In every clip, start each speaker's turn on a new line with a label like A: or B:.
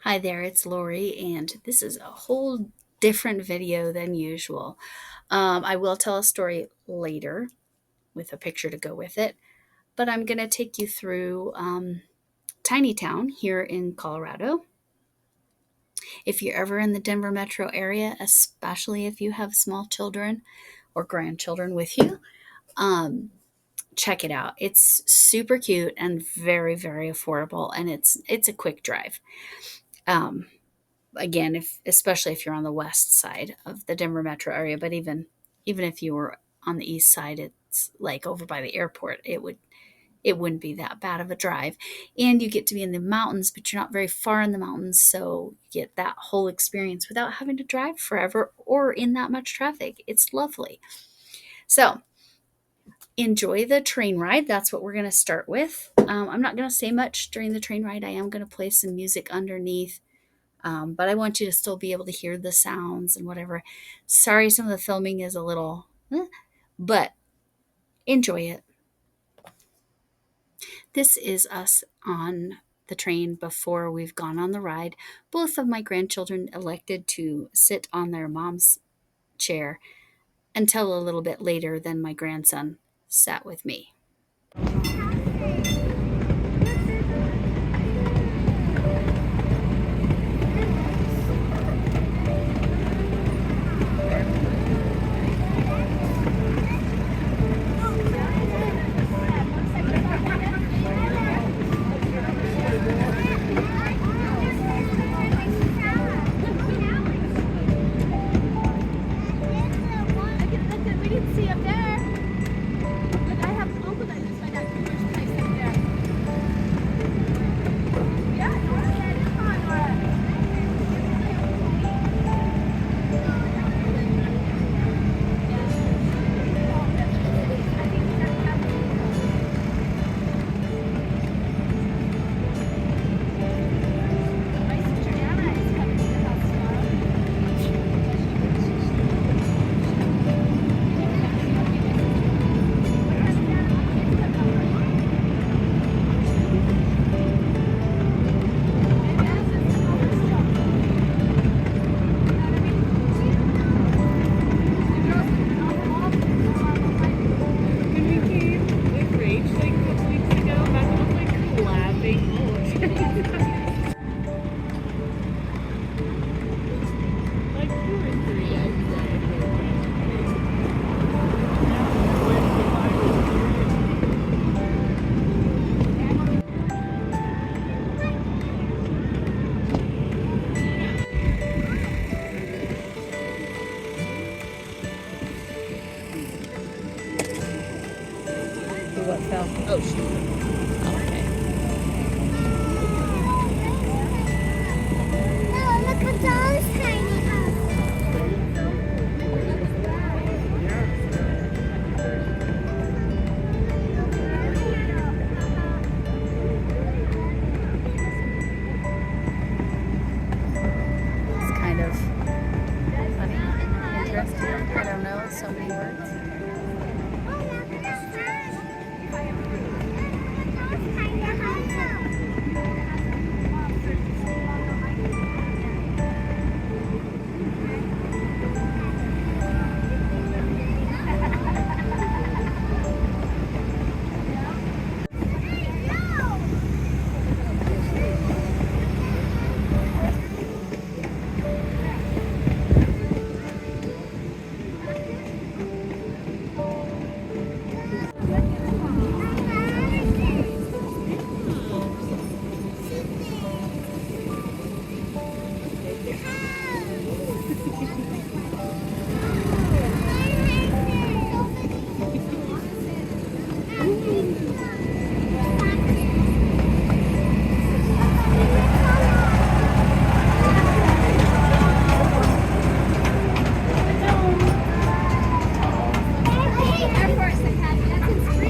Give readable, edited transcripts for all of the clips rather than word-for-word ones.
A: Hi there, it's Lori, and this is a whole different video than usual. I will tell a story later with a picture to go with it, but I'm going to take you through Tiny Town here in Colorado. If you're ever in the Denver metro area, especially if you have small children or grandchildren with you, um, check it out. It's super cute and very, very affordable, and it's a quick drive. Um, Again, if especially if you're on the west side of the Denver metro area, but even if you were on the east side, it's like over by the airport, it wouldn't be that bad of a drive. And you get to be in the mountains, but you're not very far in the mountains, so you get that whole experience without having to drive forever or in that much traffic. It's lovely. So enjoy the train ride. That's what we're going to start with. I'm not going to say much during the train ride. I am going to play some music underneath, but I want you to still be able to hear the sounds and whatever. Sorry, some of the filming is a little, but enjoy it. This is us on the train before we've gone on the ride. Both of my grandchildren elected to sit on their mom's chair until a little bit later than my grandson sat with me.
B: We didn't see up there. Look, I have an uncle that lives by that Jewish place up there. Yeah, Nora said, come on, Nora. My sister Anna is coming to the house
C: When we came with Rach like a couple weeks ago, Becca was like laughing all over. Like 2 or 3, I'd say. What fell? Oh, shoot. Okay.
B: No, look at those tiny houses.
A: It's kind of funny, interesting. I don't know, so many words.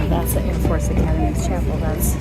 A: That's the Air Force Academy's chapel. That's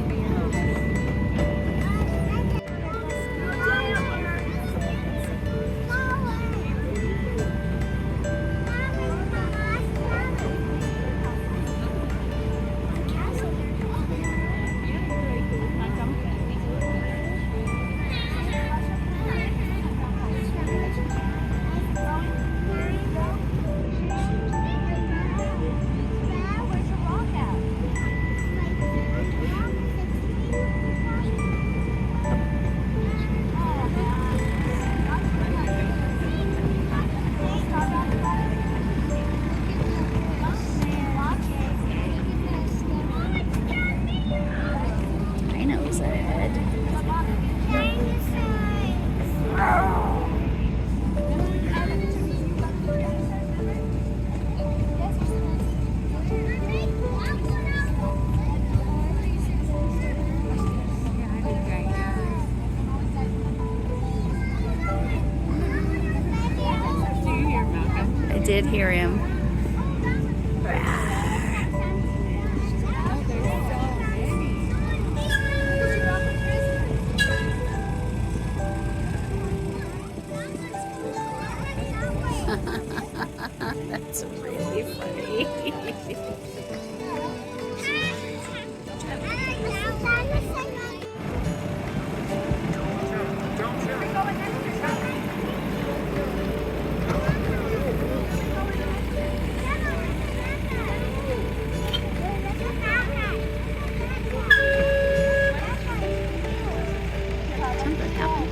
A: Barbie? Dino's ahead.
C: Do you hear Malcolm?
A: I did hear him. That's really funny. Something happened.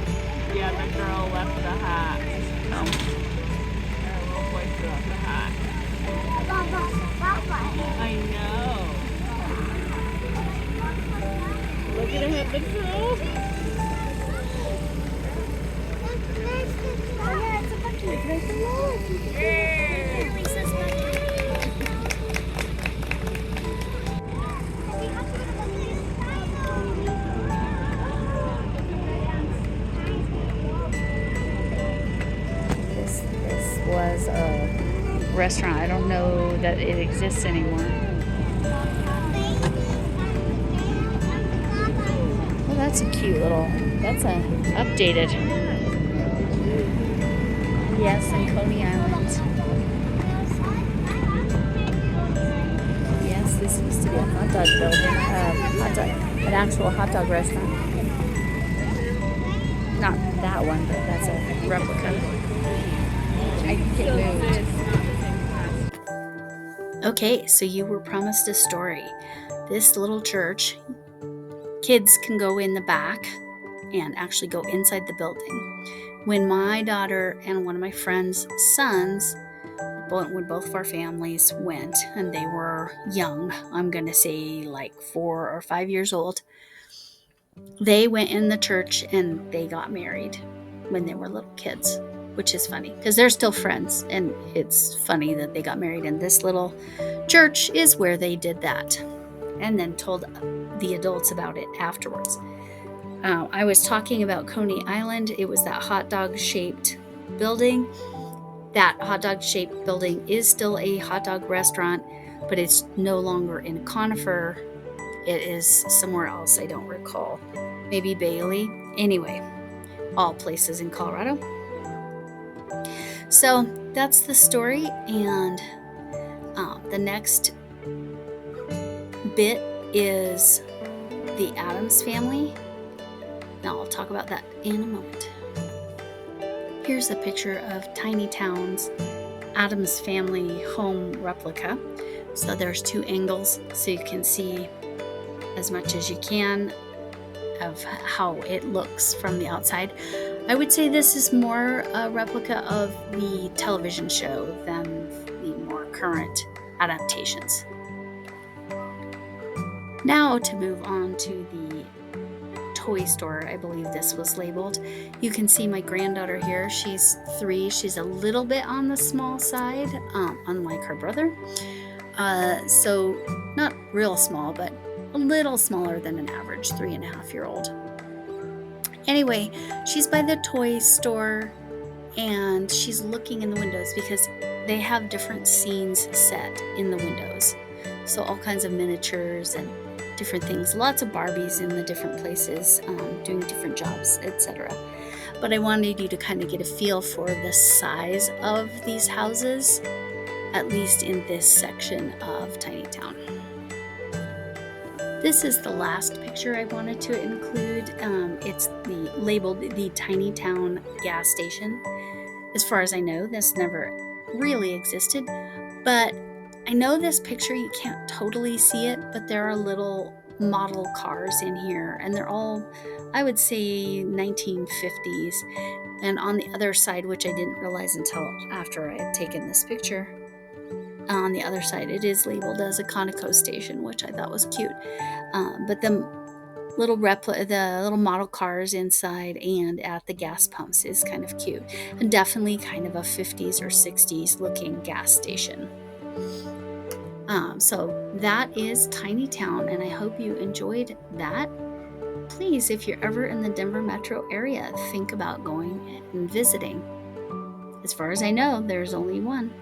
C: Yeah, the girl left the hat.
A: Oh.
C: Her little boy threw out the hat. I know. Look at him at the girl.
A: This was a restaurant. I don't know that it exists anymore. Well, that's a cute little, that's a updated. Yes, in Coney Island. Yes, this used to be a hot dog building, an actual hot dog restaurant. Not that one, but that's a replica. I think it moved. Okay, so you were promised a story. This little church, kids can go in the back and actually go inside the building. When my daughter and one of my friends' sons, when both of our families went, and they were young, I'm going to say like 4 or 5 years old, they went in the church and they got married when they were little kids, which is funny because they're still friends, and it's funny that they got married in this little church is where they did that, and then told the adults about it afterwards. I was talking about Coney Island. It was that hot dog shaped building. That hot dog shaped building is still a hot dog restaurant, but it's no longer in Conifer. It is somewhere else. I don't recall. Maybe Bailey. Anyway, all places in Colorado. So that's the story, and the next bit is the Addams family. Now I'll talk about that in a moment. Here's a picture of Tiny Town's Addams family home replica. So there's 2 angles, so you can see as much as you can of how it looks from the outside. I would say this is more a replica of the television show than the more current adaptations. Now to move on to the toy store, I believe this was labeled. You can see my granddaughter here. She's 3. She's a little bit on the small side, unlike her brother. So not real small, but a little smaller than an average 3.5-year-old. Anyway, she's by the toy store and she's looking in the windows because they have different scenes set in the windows. So all kinds of miniatures and different things. Lots of Barbies in the different places, doing different jobs, etc. But I wanted you to kind of get a feel for the size of these houses, at least in this section of Tiny Town. This is the last picture I wanted to include. It's labeled the Tiny Town gas station. As far as I know, this never really existed, but I know this picture, you can't totally see it, but there are little model cars in here, and they're all, I would say, 1950s. And on the other side, which I didn't realize until after I had taken this picture, on the other side it is labeled as a Conoco station, which I thought was cute. But the little model cars inside and at the gas pumps is kind of cute, and definitely kind of a 50s or 60s looking gas station. So that is Tiny Town, and I hope you enjoyed that. Please, if you're ever in the Denver metro area, think about going and visiting. As far as I know, there's only one.